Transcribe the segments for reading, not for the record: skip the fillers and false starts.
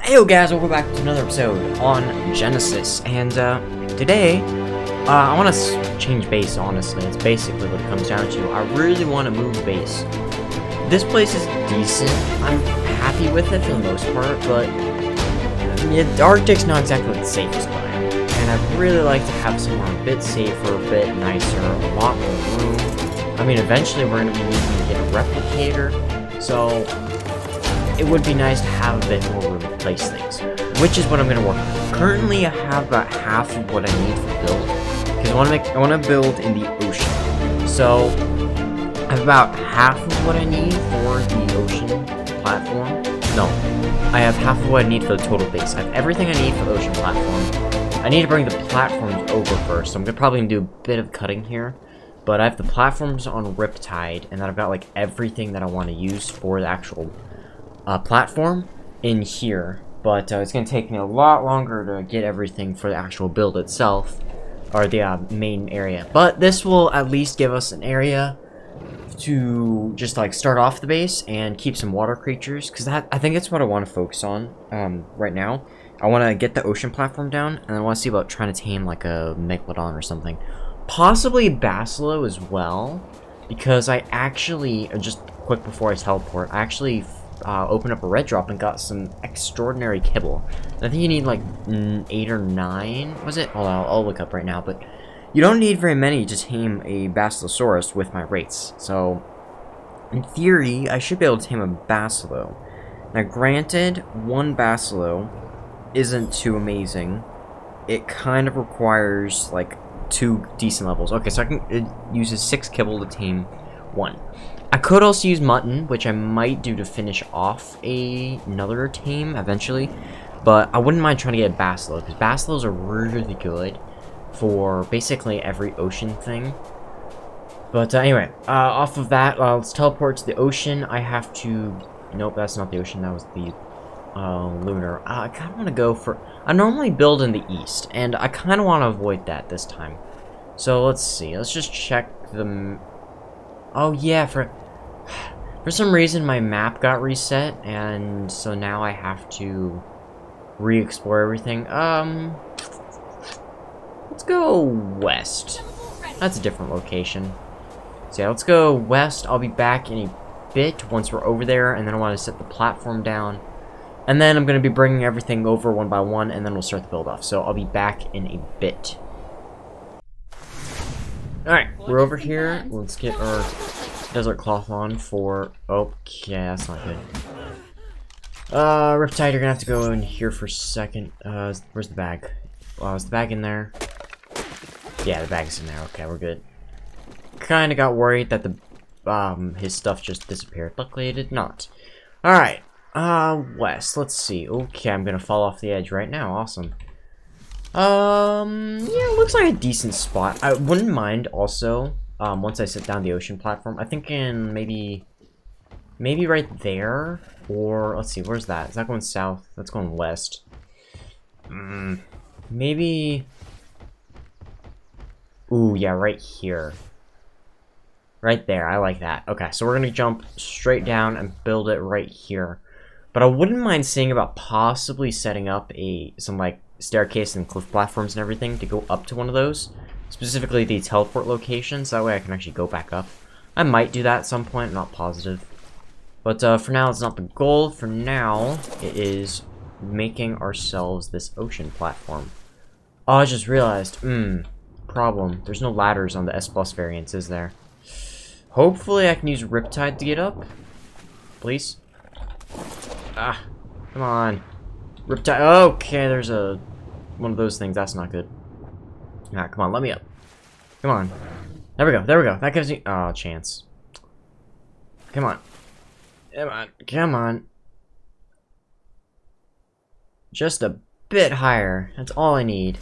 Hey guys, welcome back to another episode on Genesis, and today, I want to change base, honestly. It's basically what it comes down to. I really want to move base. This place is decent. I'm happy with it for the most part, but the Arctic's not exactly the safest biome, and I'd really like to have somewhere a bit safer, a bit nicer, a lot more room. I mean, eventually we're going to be needing to get a replicator, so it would be nice to have a bit more room to place things, which is what I'm going to work on. Currently, I have about half of what I need for build, because I want to build in the ocean. So I have about half of what I need for the ocean platform. No, I have half of what I need for the total base. I have everything I need for the ocean platform. I need to bring the platforms over first, so I'm probably going to do a bit of cutting here. But I have the platforms on Riptide, and then I've got like everything that I want to use for the actual platform in here, but it's going to take me a lot longer to get everything for the actual build itself, or the main area. But this will at least give us an area to just like start off the base and keep some water creatures, because I think that's what I want to focus on right now. I want to get the ocean platform down, and I want to see about trying to tame like a Megalodon or something, possibly Basilo as well, because I actually just quick before I teleport, I actually opened up a red drop and got some extraordinary kibble. I think you need like 8 or 9, was it? Oh, I'll look up right now, but you don't need very many to tame a Basilosaurus with my rates. So, in theory, I should be able to tame a Basilo. Now, granted, one Basilo isn't too amazing. It kind of requires like 2 decent levels. Okay, so it uses 6 kibble to tame 1. I could also use mutton, which I might do to finish off another tame eventually, but I wouldn't mind trying to get a Basilo, because Basilos are really good for basically every ocean thing. But anyway, off of that, let's teleport to the ocean. I have to... Nope, that's not the ocean, that was the lunar. I kind of want to go for... I normally build in the east, and I kind of want to avoid that this time. So let's see, let's just check the... Oh yeah, for some reason my map got reset, and so now I have to re-explore everything. Let's go west. That's a different location. So yeah, let's go west. I'll be back in a bit once we're over there, and then I want to set the platform down. And then I'm going to be bringing everything over one by one, and then we'll start the build off. So I'll be back in a bit. Alright, we're over here. Let's get our desert cloth on for... Okay, that's not good. Riptide, you're gonna have to go in here for a second. Where's the bag? Is the bag in there? Yeah, the bag's in there. Okay, we're good. Kinda got worried that the, his stuff just disappeared. Luckily, it did not. Alright, west. Let's see. Okay, I'm gonna fall off the edge right now. Awesome. Yeah, it looks like a decent spot. I wouldn't mind also, once I sit down the ocean platform, I think in maybe right there, or, let's see, where's that? Is that going south? That's going west. Maybe, ooh, yeah, right here. Right there, I like that. Okay, so we're gonna jump straight down and build it right here. But I wouldn't mind seeing about possibly setting up some, like, staircase and cliff platforms and everything to go up to one of those, specifically the teleport locations. That way I can actually go back up. I might do that at some point, not positive, but for now it's not the goal. For now it is making ourselves this ocean platform. Oh, I just realized, problem, there's no ladders on the S plus variants, is there? Hopefully I can use Riptide to get up, please. Come on, Riptide. Okay, there's one of those things. That's not good. Alright, come on, let me up. Come on. There we go, there we go. That gives me... Oh, chance. Come on. Come on, come on. Just a bit higher. That's all I need.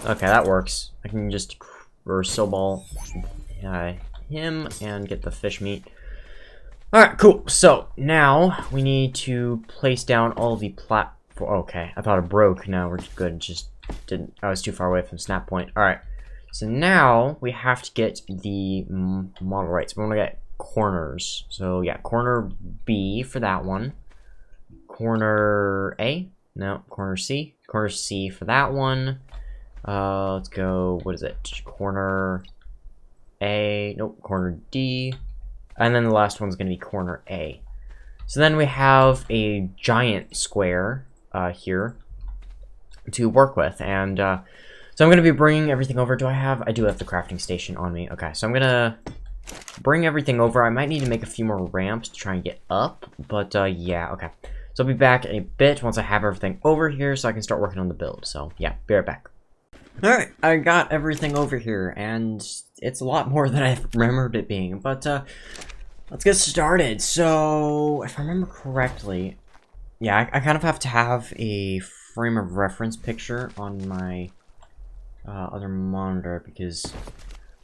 Okay, that works. I can just reverse ball him and get the fish meat. Alright, cool. So, now we need to place down all the Okay, I thought it broke. No, we're good. Just didn't. I was too far away from snap point. Alright. So now we have to get the model right. So we want to get corners. So yeah, corner B for that one. corner A? No, corner C. Corner C for that one. Let's go, what is it? Corner A, nope, corner D. And then the last one's gonna be corner A. So then we have a giant square here to work with, and so I'm gonna be bringing everything over. I do have the crafting station on me. Okay, so I'm gonna bring everything over. I might need to make a few more ramps to try and get up, but yeah, okay. So I'll be back in a bit once I have everything over here so I can start working on the build. So yeah, be right back. Alright, I got everything over here, and it's a lot more than I remembered it being, but let's get started. So, if I remember correctly, yeah, I kind of have to have a frame of reference picture on my other monitor, because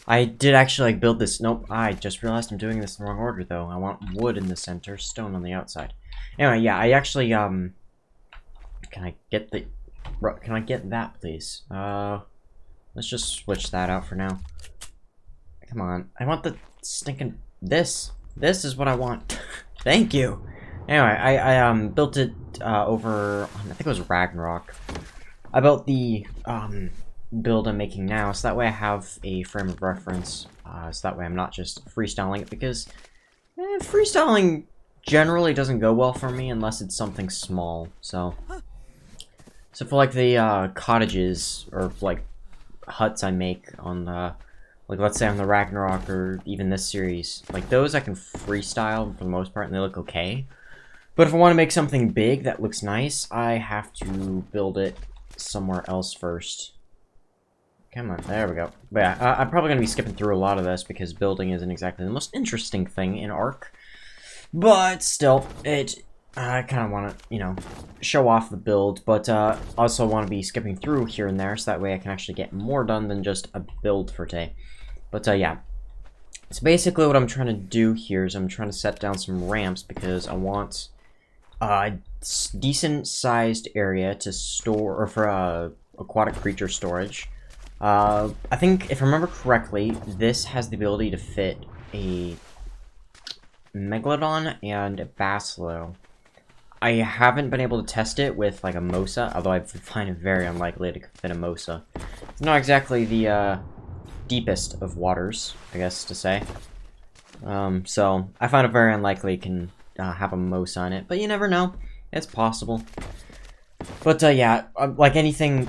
I did actually like build this. Nope, I just realized I'm doing this in the wrong order though. I want wood in the center, stone on the outside. Anyway, yeah, I actually can I get that, please? Let's just switch that out for now. Come on, I want the stinking this. This is what I want. Thank you. Anyway, I built it over, I think it was Ragnarok. I built the build I'm making now, so that way I have a frame of reference. So that way I'm not just freestyling it, because freestyling generally doesn't go well for me unless it's something small. So for like the cottages or like huts I make on like let's say on the Ragnarok or even this series, like those I can freestyle for the most part and they look okay. But if I want to make something big that looks nice, I have to build it somewhere else first. Come on, there we go. But yeah, I'm probably going to be skipping through a lot of this because building isn't exactly the most interesting thing in Ark. But still, I kind of want to, you know, show off the build, but also want to be skipping through here and there so that way I can actually get more done than just a build for today. But yeah, so basically what I'm trying to do here is I'm trying to set down some ramps because I want a decent sized area to store, or for aquatic creature storage. I think, if I remember correctly, this has the ability to fit a Megalodon and a Basilo. I haven't been able to test it with, like, a Mosa, although I find it very unlikely to fit a Mosa. It's not exactly the, deepest of waters, I guess to say. So, I find it very unlikely it can, have a Mosa on it, but you never know. It's possible. But, yeah, like anything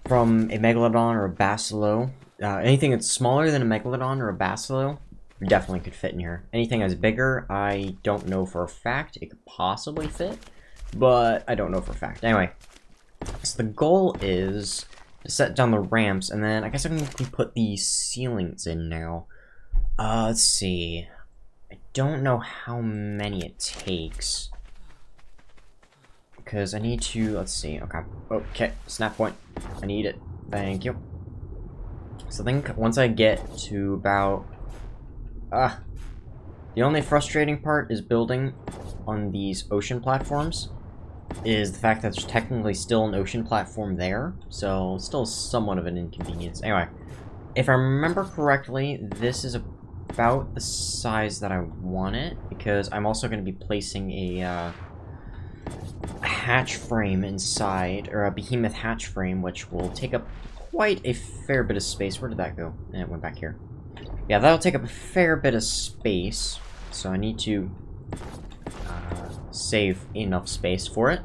from a Megalodon or a Basilo, anything that's smaller than a Megalodon or a Basilo, definitely could fit in here. Anything that's bigger, I don't know for a fact. It could possibly fit, but I don't know for a fact. Anyway, so the goal is to set down the ramps, and then I guess I can put the ceilings in now. Let's see. I don't know how many it takes, because I need to, let's see, okay, snap point. I need it. Thank you. So I think once I get to about, the only frustrating part is building on these ocean platforms is the fact that there's technically still an ocean platform there, so still somewhat of an inconvenience. Anyway, if I remember correctly, this is about the size that I want it, because I'm also going to be placing a hatch frame inside, or a behemoth hatch frame, which will take up quite a fair bit of space. Where did that go? And it went back here. Yeah, that'll take up a fair bit of space, so I need to save enough space for it.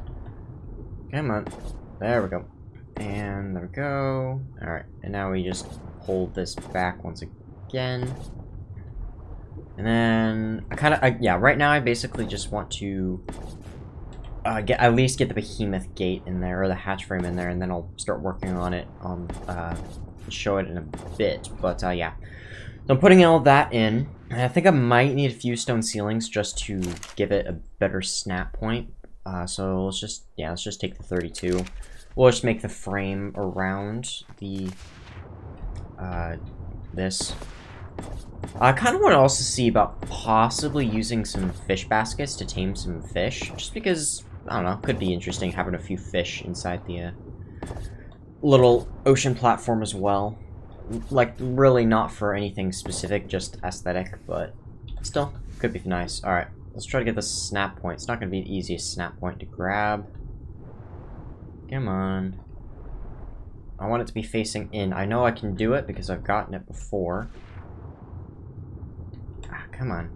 Come on. There we go. And there we go. Alright, and now we just hold this back once again. And then, yeah, right now I basically just want to at least get the behemoth gate in there, or the hatch frame in there, and then I'll start working on it, show it in a bit, but yeah. So I'm putting all that in, and I think I might need a few stone ceilings just to give it a better snap point. So let's just take the 32. We'll just make the frame around the, this. I kind of want to also see about possibly using some fish baskets to tame some fish, just because, I don't know, could be interesting having a few fish inside the, little ocean platform as well. Like, really not for anything specific, just aesthetic, but still, could be nice. Alright, let's try to get the snap point. It's not going to be the easiest snap point to grab. Come on. I want it to be facing in. I know I can do it because I've gotten it before. Ah, come on.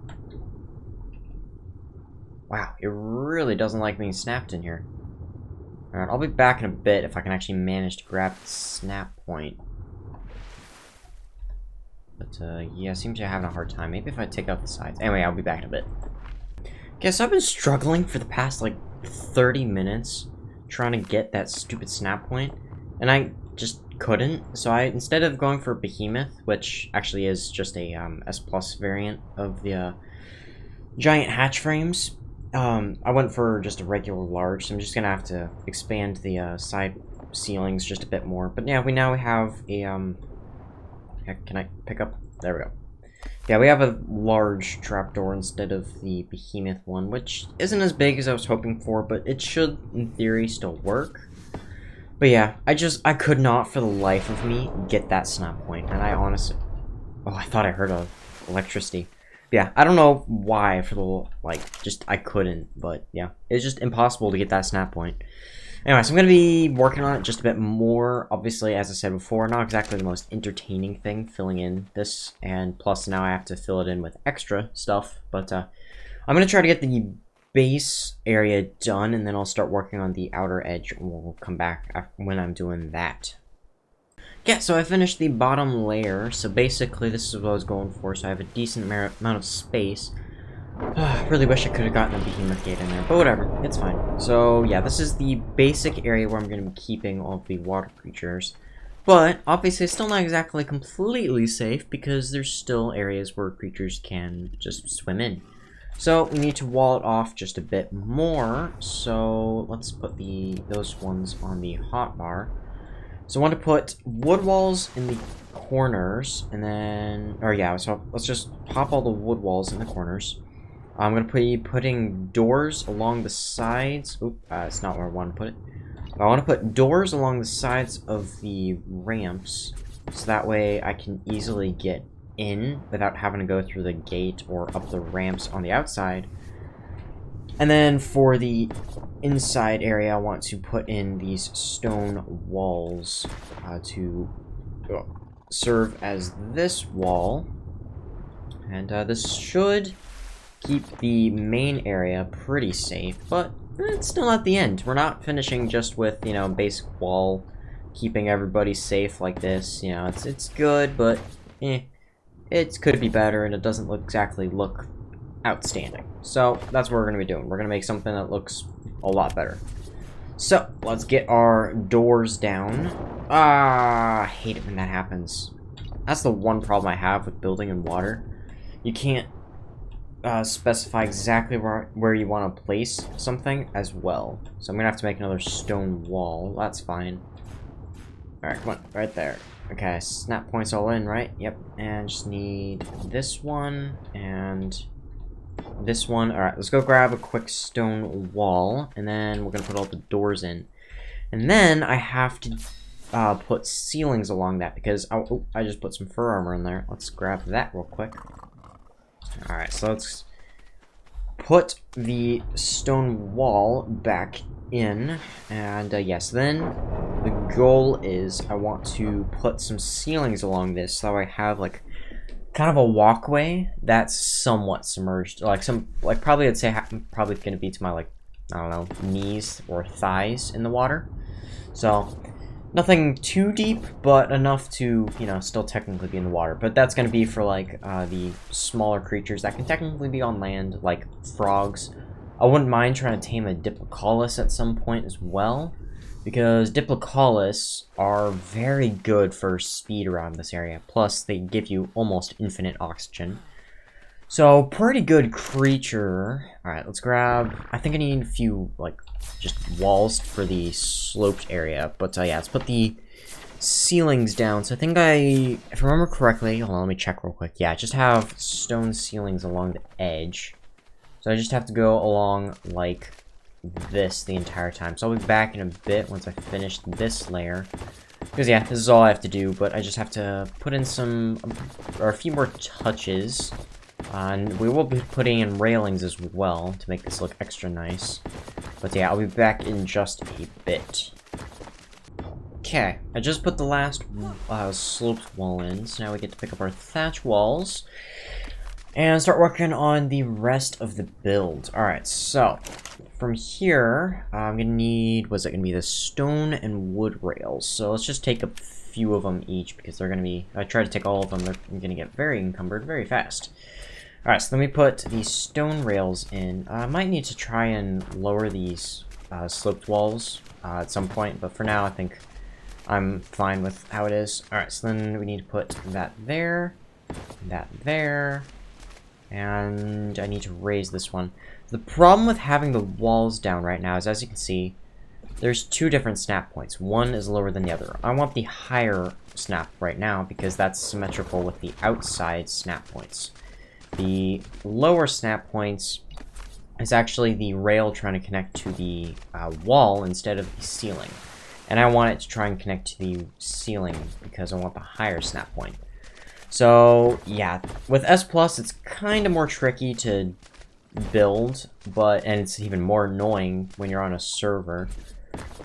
Wow, it really doesn't like being snapped in here. Alright, I'll be back in a bit if I can actually manage to grab the snap point. But, yeah, seems to be having a hard time. Maybe if I take out the sides. Anyway, I'll be back in a bit. Okay, so I've been struggling for the past, like, 30 minutes trying to get that stupid snap point. And I just couldn't. So instead of going for Behemoth, which actually is just a S+ variant of the giant hatch frames, I went for just a regular large, so I'm just gonna have to expand the side ceilings just a bit more. But yeah, we now have a can I pick up? There we go. Yeah, we have a large trapdoor instead of the Behemoth one, which isn't as big as I was hoping for, but it should, in theory, still work. But yeah, I could not for the life of me get that snap point, and I honestly, oh, I thought I heard of electricity. Yeah, I don't know why for the, like, just, I couldn't, but yeah, it's just impossible to get that snap point. Anyway, so I'm going to be working on it just a bit more. Obviously, as I said before, not exactly the most entertaining thing, filling in this, and plus now I have to fill it in with extra stuff, but I'm going to try to get the base area done, and then I'll start working on the outer edge, and we'll come back when I'm doing that. Yeah, so I finished the bottom layer, so basically this is what I was going for, so I have a decent amount of space. Really wish I could have gotten a Behemoth gate in there, but whatever, it's fine. So yeah, this is the basic area where I'm going to be keeping all of the water creatures. But obviously it's still not exactly completely safe, because there's still areas where creatures can just swim in. So we need to wall it off just a bit more, so let's put those ones on the hotbar. So I want to put wood walls in the corners, and then, or yeah, so let's just pop all the wood walls in the corners. I'm going to be putting doors along the sides. Oop, it's not where I want to put it. I want to put doors along the sides of the ramps, so that way I can easily get in without having to go through the gate or up the ramps on the outside. And then for the inside area, I want to put in these stone walls to serve as this wall. And this should keep the main area pretty safe, but it's still not the end. We're not finishing just with, you know, basic wall, keeping everybody safe like this. You know, it's good, but it could be better, and it doesn't exactly look outstanding. So that's what we're going to be doing. We're going to make something that looks a lot better. So let's get our doors down. I hate it when that happens. That's the one problem I have with building in water. You can't specify exactly where you want to place something as well. So I'm going to have to make another stone wall. That's fine. Alright, come on. Right there. Okay, snap points all in, right? Yep. And just need this one and this one. Alright, let's go grab a quick stone wall, and then we're going to put all the doors in. And then I have to put ceilings along that, because I just put some fur armor in there. Let's grab that real quick. Alright, so let's put the stone wall back in, and yes, then the goal is I want to put some ceilings along this, so I have like kind of a walkway that's somewhat submerged, like probably I'd say probably gonna be to my, like, I don't know, knees or thighs in the water. So nothing too deep, but enough to, you know, still technically be in the water. But that's gonna be for like the smaller creatures that can technically be on land, like frogs. I wouldn't mind trying to tame a Diplocaulus at some point as well, because Diplocaulus are very good for speed around this area. Plus, they give you almost infinite oxygen. So, pretty good creature. Alright, let's grab... I think I need a few, like, just walls for the sloped area. But, yeah, let's put the ceilings down. So, I think if I remember correctly... Hold on, let me check real quick. Yeah, I just have stone ceilings along the edge. So, I just have to go along, like, this the entire time. So, I'll be back in a bit once I finish this layer. Because, yeah, this is all I have to do. But I just have to put in some... or a few more touches And we will be putting in railings as well to make this look extra nice. But yeah, I'll be back in just a bit. Okay, I just put the last sloped wall in, so now we get to pick up our thatch walls and start working on the rest of the build. Alright, so from here, I'm gonna need, what's it gonna be, the stone and wood rails. So let's just take a few of them each because they're gonna be, I try to take all of them, they're gonna get very encumbered very fast. Alright, so let me put these stone rails in. I might need to try and lower these sloped walls at some point, but for now I think I'm fine with how it is. Alright, so then we need to put that there, and I need to raise this one. The problem with having the walls down right now is, as you can see, there's two different snap points. One is lower than the other. I want the higher snap right now because that's symmetrical with the outside snap points. The lower snap points is actually the rail trying to connect to the wall instead of the ceiling. And I want it to try and connect to the ceiling because I want the higher snap point. So, yeah, with S+, it's kind of more tricky to build, and it's even more annoying when you're on a server,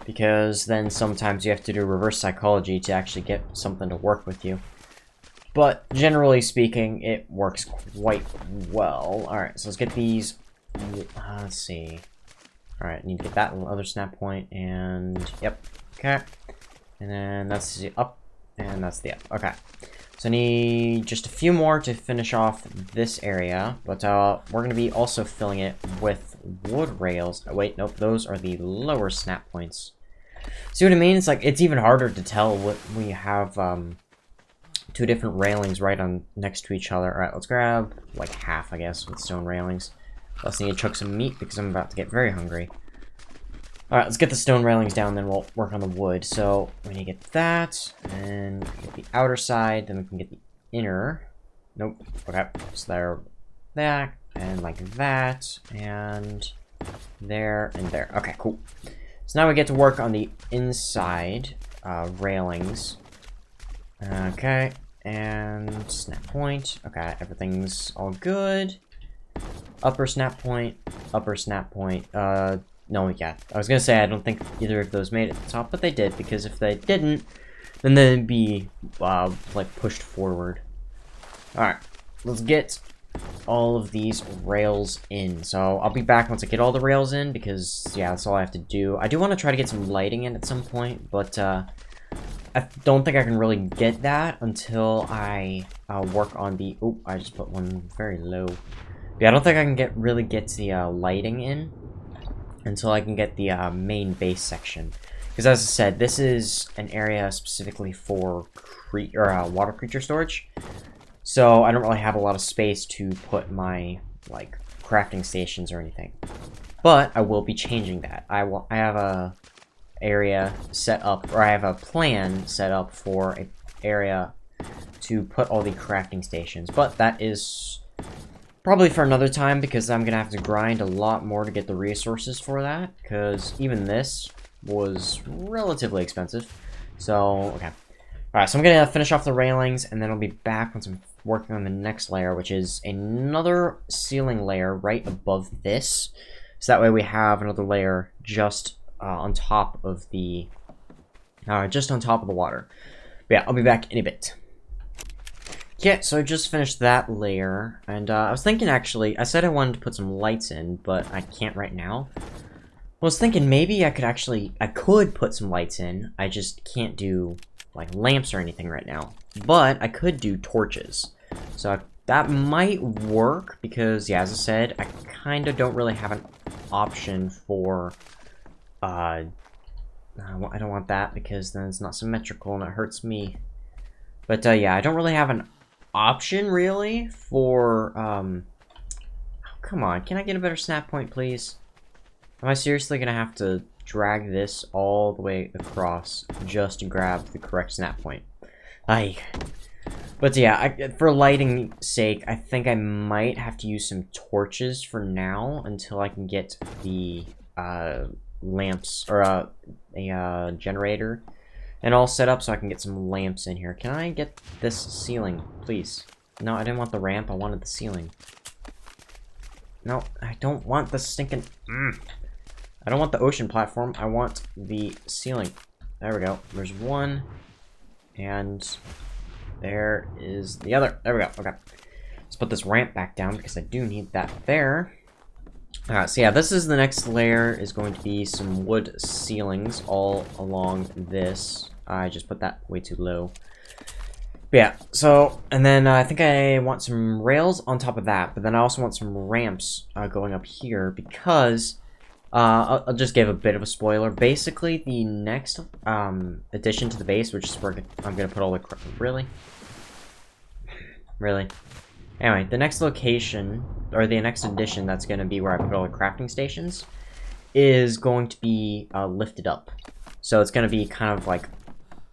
because then sometimes you have to do reverse psychology to actually get something to work with you. But generally speaking, it works quite well. Alright, so let's get these, let's see. Alright, need to get that other snap point, and, yep, okay. And then that's the up, and that's the up, okay. So I need just a few more to finish off this area, but we're going to be also filling it with wood rails. Oh, wait, nope, those are the lower snap points. See what I mean? It's like, it's even harder to tell what we have, two different railings right on next to each other. Alright, let's grab like half, I guess, with stone railings. Plus I need to chuck some meat because I'm about to get very hungry. Alright, let's get the stone railings down, then we'll work on the wood. So we need to get that, and get the outer side, then we can get the inner. Nope. Okay, so there, that, and like that, and there, and there. Okay, cool. So now we get to work on the inside railings. Okay, and snap point. Okay, everything's all good. Upper snap point, upper snap point. No, yeah, I was gonna say I don't think either of those made it to the top, but they did, because if they didn't, then they'd be, like, pushed forward. Alright, let's get all of these rails in. So I'll be back once I get all the rails in, because, yeah, that's all I have to do. I do want to try to get some lighting in at some point, but, I don't think I can really get that until I work on the... Oh, I just put one very low. Yeah, I don't think I can really get the lighting in until I can get the main base section. Because as I said, this is an area specifically for water creature storage. So I don't really have a lot of space to put my like crafting stations or anything. But I will be changing that. I have a area set up, or I have a plan set up for an area to put all the crafting stations. But that is probably for another time, because I'm gonna have to grind a lot more to get the resources for that, because even this was relatively expensive. So, okay. Alright, so I'm gonna finish off the railings, and then I'll be back once I'm working on the next layer, which is another ceiling layer right above this. So that way we have another layer just on top of the water. But yeah, I'll be back in a bit. Yeah, so I just finished that layer, and I was thinking, actually, I said I wanted to put some lights in, but I can't right now. I was thinking maybe I could put some lights in, I just can't do, like, lamps or anything right now. But I could do torches. So that might work, because, yeah, as I said, I kind of don't really have an option for, I don't want that, because then it's not symmetrical and it hurts me. But, yeah, I don't really have an option, really, for, oh, come on, can I get a better snap point, please? Am I seriously gonna have to drag this all the way across just to grab the correct snap point? But yeah, for lighting sake, I think I might have to use some torches for now until I can get the, lamps, or, a generator and all set up so I can get some lamps in here. Can I get this ceiling, please? No, I didn't want the ramp, I wanted the ceiling. No, I don't want the stinking... I don't want the ocean platform. I want the ceiling. There we go. There's one. And there is the other. There we go. Okay. Let's put this ramp back down because I do need that there. Alright, so yeah, this is the next layer, is going to be some wood ceilings all along this. I just put that way too low. But yeah, so, and then I think I want some rails on top of that, but then I also want some ramps going up here because, I'll just give a bit of a spoiler. Basically, the next addition to the base, which is where I'm going to put all the... Really? Really? Anyway, the next location, or the next addition that's going to be where I put all the crafting stations, is going to be lifted up. So it's going to be kind of like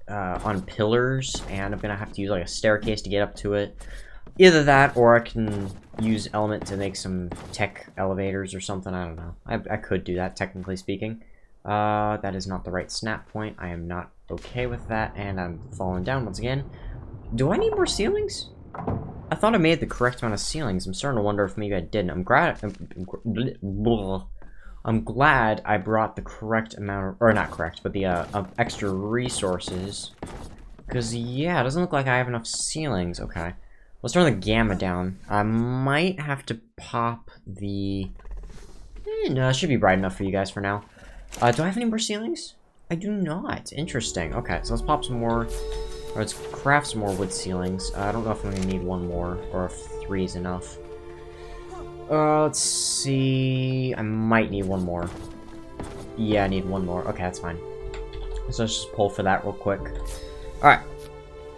on pillars, and I'm going to have to use like a staircase to get up to it. Either that, or I can use element to make some tech elevators or something, I don't know. I could do that, technically speaking. That is not the right snap point. I am not okay with that, and I'm falling down once again. Do I need more ceilings? I thought I made the correct amount of ceilings. I'm starting to wonder if maybe I didn't. I'm glad I brought the correct amount, or not correct, but the extra resources. Because, yeah, it doesn't look like I have enough ceilings. Okay. Let's turn the gamma down. I might have to pop the... no, it should be bright enough for you guys for now. Do I have any more ceilings? I do not. Interesting. Okay, so let's pop some more... Or let's craft some more wood ceilings. I don't know if I'm going to need one more, or if 3 is enough. Let's see... I might need one more. Yeah, I need one more. Okay, that's fine. So let's just pull for that real quick. Alright.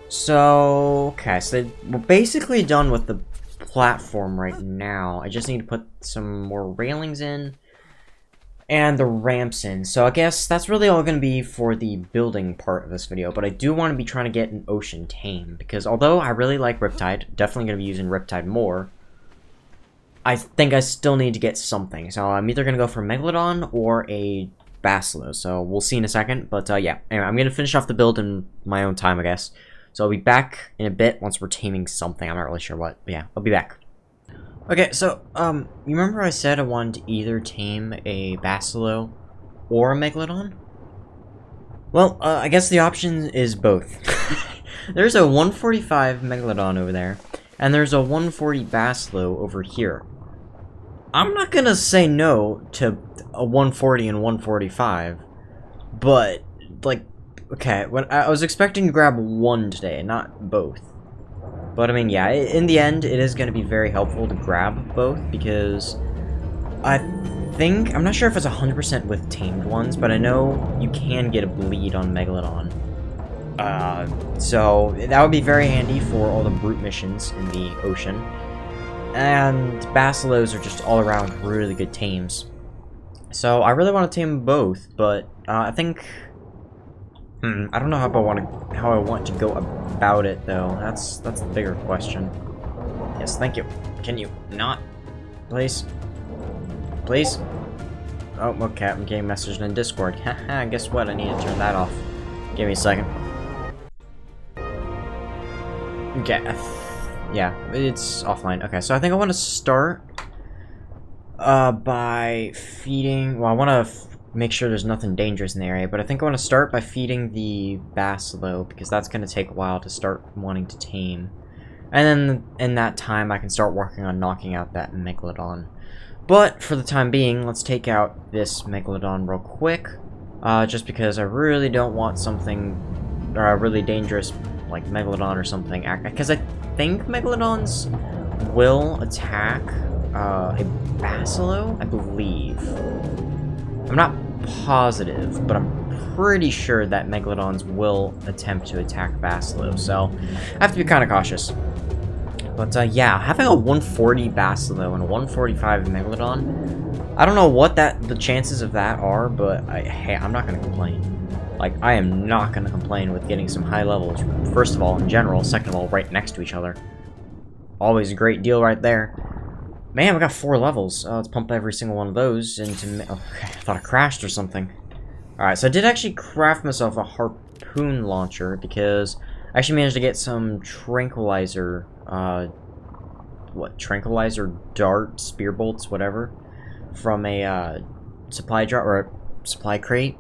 So... Okay, so we're basically done with the platform right now. I just need to put some more railings in. And the ramps in. So I guess that's really all going to be for the building part of this video. But I do want to be trying to get an ocean tame. Because although I really like Riptide, definitely going to be using Riptide more, I think I still need to get something. So I'm either going to go for a Megalodon or a Basilos. So we'll see in a second. But yeah, anyway, I'm going to finish off the build in my own time, I guess. So I'll be back in a bit once we're taming something. I'm not really sure what. But yeah, I'll be back. Okay, so, you remember I said I wanted to either tame a Basilo or a Megalodon? Well, I guess the option is both. There's a 145 Megalodon over there, and there's a 140 Basilo over here. I'm not gonna say no to a 140 and 145, but, like, okay, when I was expecting to grab one today, not both. But, I mean, yeah, in the end, it is going to be very helpful to grab both, because I think... I'm not sure if it's 100% with tamed ones, but I know you can get a bleed on Megalodon. So, that would be very handy for all the brute missions in the ocean. And Basilos are just all-around really good tames. So, I really want to tame both, but I think... I don't know how I want to go about it though. That's the bigger question. Yes, thank you. Can you not, please? Please? Oh, okay. I'm getting messaged in Discord. Haha. Guess what? I need to turn that off. Give me a second. Okay. Yeah, it's offline. Okay, so I think I want to start by feeding. Well, I want to make sure there's nothing dangerous in the area, but I think I want to start by feeding the Basilo, because that's going to take a while to start wanting to tame. And then in that time, I can start working on knocking out that Megalodon. But for the time being, let's take out this Megalodon real quick, just because I really don't want something, or really dangerous, like Megalodon or something, because I think Megalodons will attack a Basilo, I believe. I'm not positive, but I'm pretty sure that Megalodons will attempt to attack Basilo, so I have to be kind of cautious. But yeah, having a 140 Basilo and a 145 Megalodon, I don't know what the chances of that are, but hey, I'm not going to complain. Like, I am not going to complain with getting some high levels, first of all, in general, second of all, right next to each other. Always a great deal right there. Man, we got 4 levels. Let's pump every single one of those into... Oh, okay, I thought I crashed or something. Alright, so I did actually craft myself a harpoon launcher, because I actually managed to get some tranquilizer what, tranquilizer dart, spear bolts, whatever, from a supply drop or a supply crate.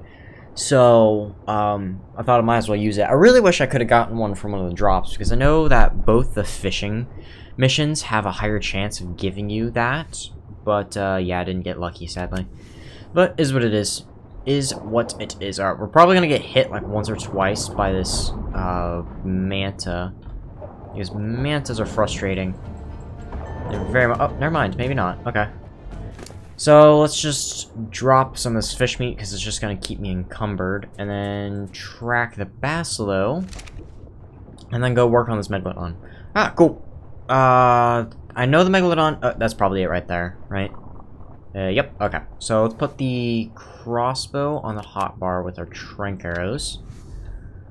So I thought I might as well use it. I really wish I could have gotten one from one of the drops, because I know that both the fishing missions have a higher chance of giving you that. But yeah, I didn't get lucky, sadly. But is what it is. Is what it is. Alright, we're probably gonna get hit like once or twice by this manta. Because mantas are frustrating. They're very much. Oh, never mind. Maybe not. Okay. So let's just drop some of this fish meat, because it's just gonna keep me encumbered, and then track the Basilo, and then go work on this Megalodon. Ah, cool. I know the Megalodon. That's probably it right there, right? Yep. Okay. So let's put the crossbow on the hotbar with our trank arrows.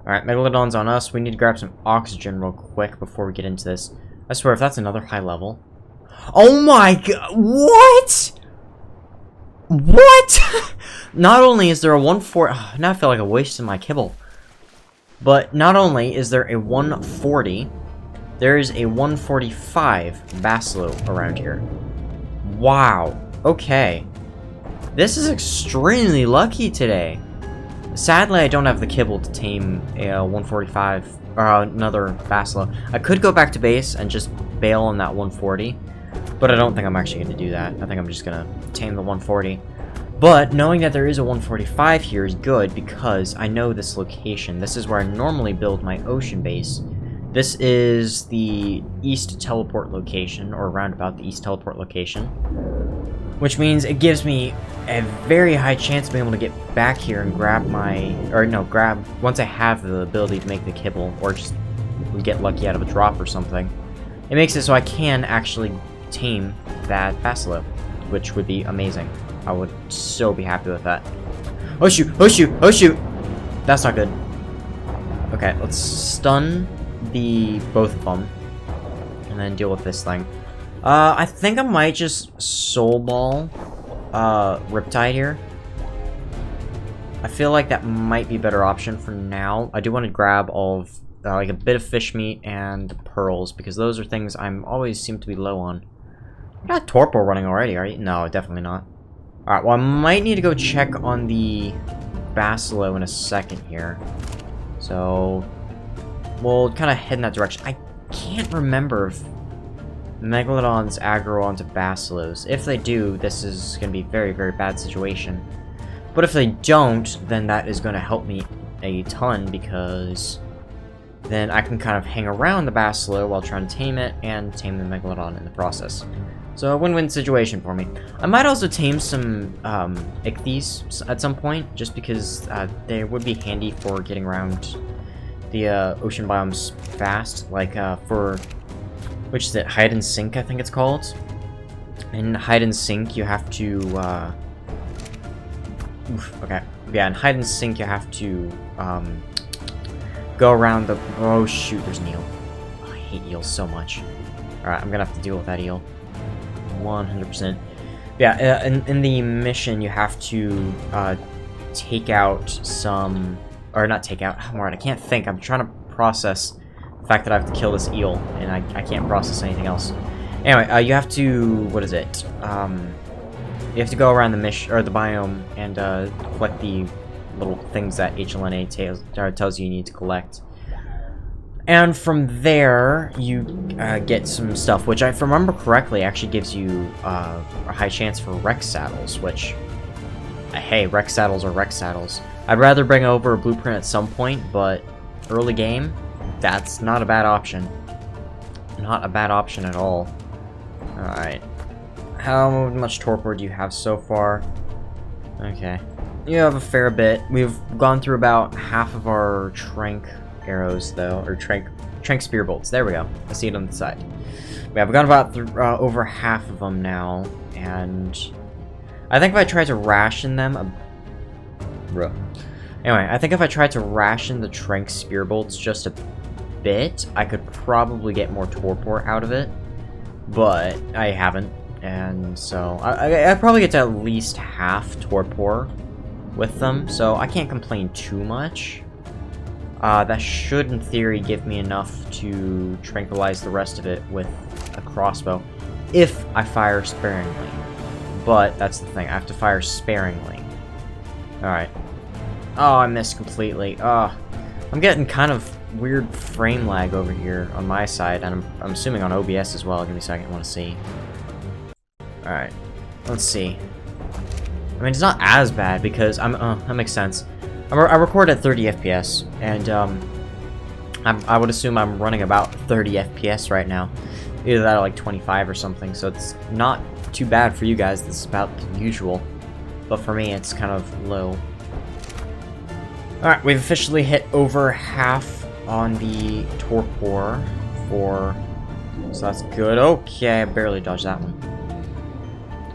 Alright, Megalodon's on us. We need to grab some oxygen real quick before we get into this. I swear, if that's another high level... Oh my god! What?! What?! Not only is there a 140... Oh, now I feel like I wasted my kibble. But not only is there a 140, there is a 145 Basilo around here. Wow. Okay. This is extremely lucky today. Sadly, I don't have the kibble to tame a 145, or another Basilo. I could go back to base and just bail on that 140, but I don't think I'm actually going to do that. I think I'm just going to tame the 140. But knowing that there is a 145 here is good, because I know this location. This is where I normally build my ocean base. This is the east teleport location, or around about the east teleport location. Which means it gives me a very high chance of being able to get back here and grab my... Or no, grab... Once I have the ability to make the kibble, or just get lucky out of a drop or something. It makes it so I can actually tame that Basilo, which would be amazing. I would so be happy with that. Oh shoot! Oh shoot! Oh shoot! That's not good. Okay, let's stun both of them, and then deal with this thing. I think I might just soul ball Riptide here. I feel like that might be a better option for now. I do want to grab all of like a bit of fish meat and pearls, because those are things I'm always seem to be low on. You got Torpor running already, are you? No, definitely not. Alright, well I might need to go check on the Basilo in a second here. So we'll kind of head in that direction. I can't remember if Megalodons aggro onto Basilos. If they do, this is going to be a very, very bad situation. But if they don't, then that is going to help me a ton, because then I can kind of hang around the Basilo while trying to tame it, and tame the Megalodon in the process. So a win-win situation for me. I might also tame some Ichthyes at some point, just because they would be handy for getting around the ocean biomes fast, like for... Which is it? Hide and Sink, I think it's called. In Hide and Sink, you have to, okay. Yeah, in Hide and Sink, you have to, go around the... Oh, shoot, there's an eel. Oh, I hate eels so much. Alright, I'm gonna have to deal with that eel. 100%. Yeah, in the mission, you have to, take out some... Or not take out... Oh, I can't think. I'm trying to process... the fact that I have to kill this eel, and I can't process anything else. Anyway, you have to... What is it? You have to go around the mission, or the biome, and collect the little things that HLNA tells you need to collect. And from there, you get some stuff, which, if I remember correctly, actually gives you a high chance for Rex saddles, which... Hey, Rex saddles are Rex saddles. I'd rather bring over a blueprint at some point, but early game... That's not a bad option. Not a bad option at all. Alright. How much torpor do you have so far? Okay. You have a fair bit. We've gone through about half of our trank arrows, though. Or trank spear bolts. There we go. I see it on the side. Yeah, we've got about over half of them now. And I think if I try to ration them... Anyway, I think if I tried to ration the trank spear bolts just a bit, I could probably get more torpor out of it, but I haven't, and so I probably get to at least half torpor with them, so I can't complain too much. That should, in theory, give me enough to tranquilize the rest of it with with a crossbow if I fire sparingly. But that's the thing, I have to fire sparingly. Alright. Oh, I missed completely. Oh, I'm getting kind of weird frame lag over here on my side, and I'm assuming on OBS as well. Give me a second, I want to see. Alright, let's see. I mean, it's not as bad because that makes sense. I record at 30 FPS, and I would assume I'm running about 30 FPS right now. Either that or like 25 or something, so it's not too bad for you guys. This is about the usual. But for me, it's kind of low. Alright, we've officially hit over half on the torpor for... So that's good. Okay, I barely dodged that one.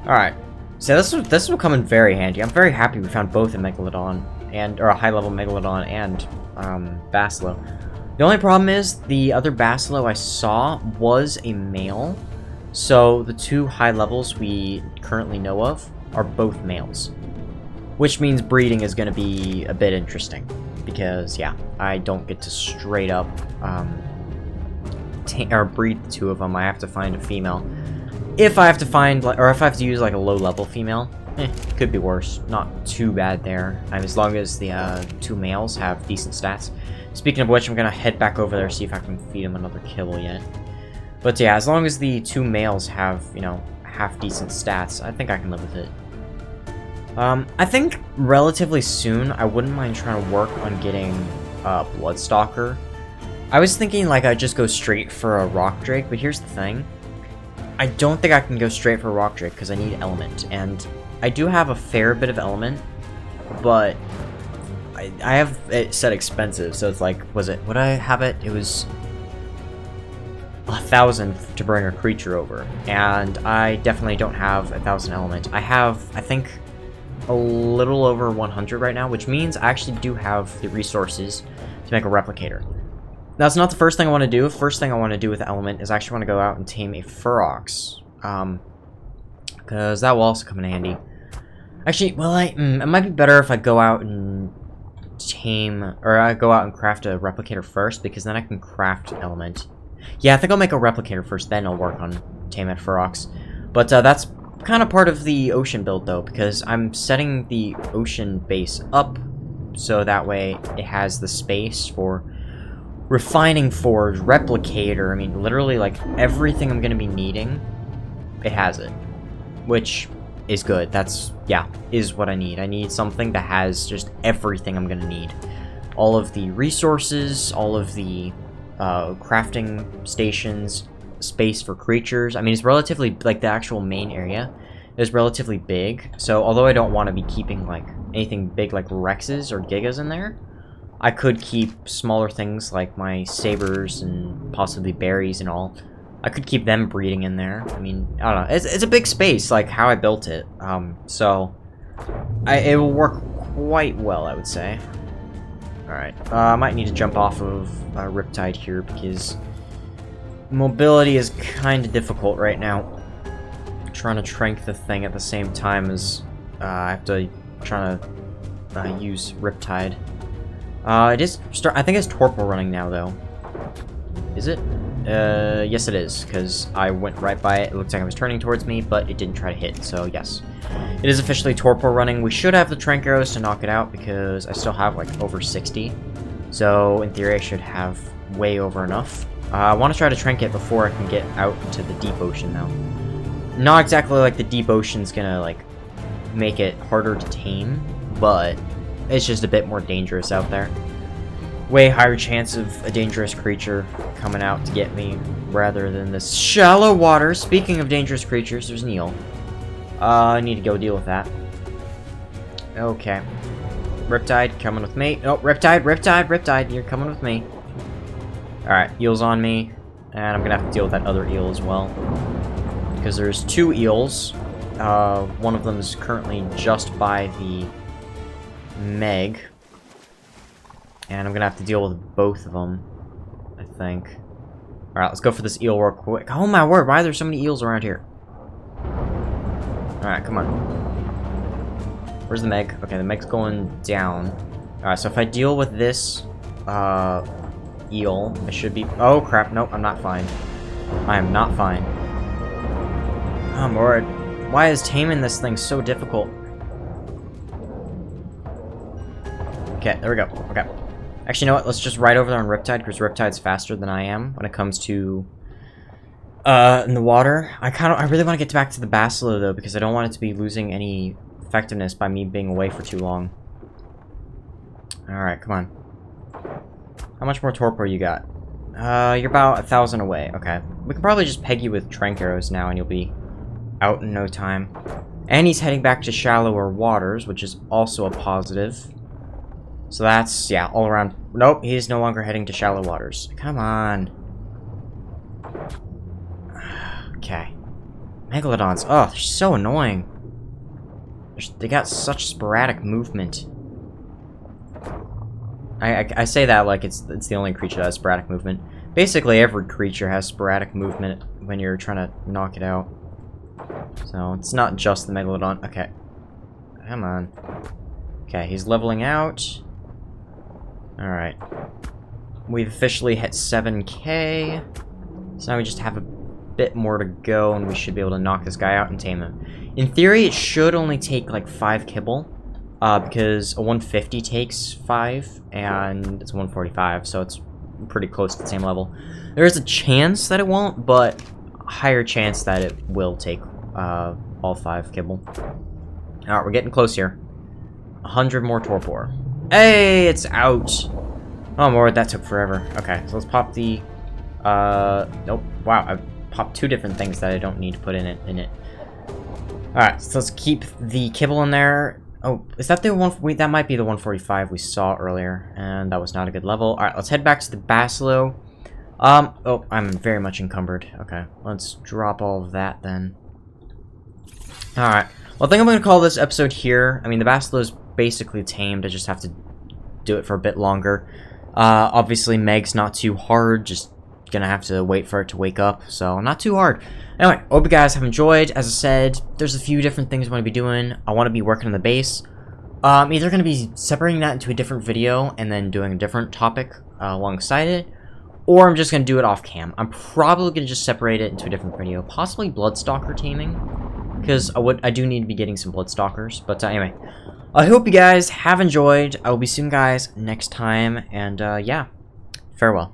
Alright. So this will come in very handy. I'm very happy we found both a Megalodon, or a high-level Megalodon and Basilo. The only problem is, the other Basilo I saw was a male. So the two high levels we currently know of are both males. Which means breeding is going to be a bit interesting. Because, yeah, I don't get to straight up breed the two of them. I have to find a female. If I have to find, or if I have to use like a low-level female, could be worse. Not too bad there. As long as the two males have decent stats. Speaking of which, I'm going to head back over there, see if I can feed him another kibble yet. But yeah, as long as the two males have, you know, half-decent stats, I think I can live with it. I think relatively soon, I wouldn't mind trying to work on getting Bloodstalker. I was thinking like I'd just go straight for a Rock Drake, but here's the thing. I don't think I can go straight for a Rock Drake because I need Element, and I do have a fair bit of Element, but I have it set expensive, so it's like, would I have it? It was 1,000 to bring a creature over, and I definitely don't have 1,000 Element. I have, I think, a little over 100 right now, which means I actually do have the resources to make a replicator. That's not the first thing I want to do. First thing I want to do with Element is I actually want to go out and tame a Furox. Because that will also come in handy. Actually, well, it might be better if I go out and tame, or I go out and craft a replicator first, because then I can craft Element. Yeah, I think I'll make a replicator first, then I'll work on tame at Furox. But that's kind of part of the ocean build, though, because I'm setting the ocean base up so that way it has the space for refining forge, replicator. I mean, literally, like, everything I'm going to be needing, it has it. Which is good. That's, yeah, is what I need. I need something that has just everything I'm going to need. All of the resources, all of the crafting stations, space for creatures. I mean, it's relatively, like, the actual main area is relatively big. So, although I don't want to be keeping, like, anything big like Rexes or Gigas in there, I could keep smaller things like my sabers and possibly berries and all. I could keep them breeding in there. I mean, I don't know. It's a big space, like how I built it. So it will work quite well, I would say. Alright. I might need to jump off of Riptide here because mobility is kind of difficult right now. Trying to trank the thing at the same time as I have to try to use Riptide. It is I think it's Torpor running now, though. Is it? Yes it is, because I went right by it. It looked like it was turning towards me, but it didn't try to hit, so yes. It is officially Torpor running. We should have the Trank Arrows to knock it out, because I still have, like, over 60. So, in theory, I should have way over enough. I want to try to Trank it before I can get out into the deep ocean, though. Not exactly like the deep ocean's gonna, like, make it harder to tame, but it's just a bit more dangerous out there. Way higher chance of a dangerous creature coming out to get me rather than this shallow water. Speaking of dangerous creatures, there's an eel. I need to go deal with that. Okay. Riptide, coming with me. Oh, Riptide, you're coming with me. Alright, eel's on me. And I'm gonna have to deal with that other eel as well. Because there's two eels. One of them is currently just by the Meg. And I'm gonna have to deal with both of them, I think. Alright, let's go for this eel real quick. Oh my word, why are there so many eels around here? Alright, come on. Where's the Meg? Okay, the Meg's going down. Alright, so if I deal with this eel, I should be... Oh crap, nope, I'm not fine. I am not fine. Oh, Lord. Why is taming this thing so difficult? Okay, there we go. Okay. Actually, you know what? Let's just ride over there on Riptide, because Riptide's faster than I am when it comes to in the water. I really want to get back to the Basilo, though, because I don't want it to be losing any effectiveness by me being away for too long. Alright, come on. How much more torpor you got? You're about 1,000 away. Okay. We can probably just peg you with trank arrows now, and you'll be out in no time. And he's heading back to shallower waters, which is also a positive. So that's, yeah, all around. Nope, he's no longer heading to shallow waters. Come on. Okay. Megalodons. Oh, they're so annoying. They got such sporadic movement. I say that like it's the only creature that has sporadic movement. Basically, every creature has sporadic movement when you're trying to knock it out. So, it's not just the Megalodon. Okay. Come on. Okay, he's leveling out. Alright. We've officially hit 7k. So now we just have a bit more to go, and we should be able to knock this guy out and tame him. In theory, it should only take like 5 kibble. Because a 150 takes 5, and it's 145, so it's pretty close to the same level. There is a chance that it won't, but a higher chance that it will take all 5 kibble. Alright, we're getting close here. 100 more torpor. Hey, it's out! Oh, Lord, that took forever. Okay, so let's pop the... nope. Wow, I popped 2 different things that I don't need to put in it. Alright, so let's keep the kibble in there. Oh, is that the one? That might be the 145 we saw earlier, and that was not a good level. All right, let's head back to the Basilo. Oh, I'm very much encumbered. Okay, let's drop all of that then. All right, well, I think I'm going to call this episode here. I mean, the Basilo is basically tamed. I just have to do it for a bit longer. Obviously, Meg's not too hard. Just gonna have to wait for it to wake up, so not too hard. Anyway, hope you guys have enjoyed. As I said, there's a few different things I want to be doing. I want to be working on the base. Either going to be separating that into a different video and then doing a different topic alongside it, or I'm just going to do it off cam. I'm probably going to just separate it into a different video, possibly Bloodstalker taming, because I do need to be getting some Bloodstalkers. But anyway, I hope you guys have enjoyed. I will be seeing you guys next time, and yeah, farewell.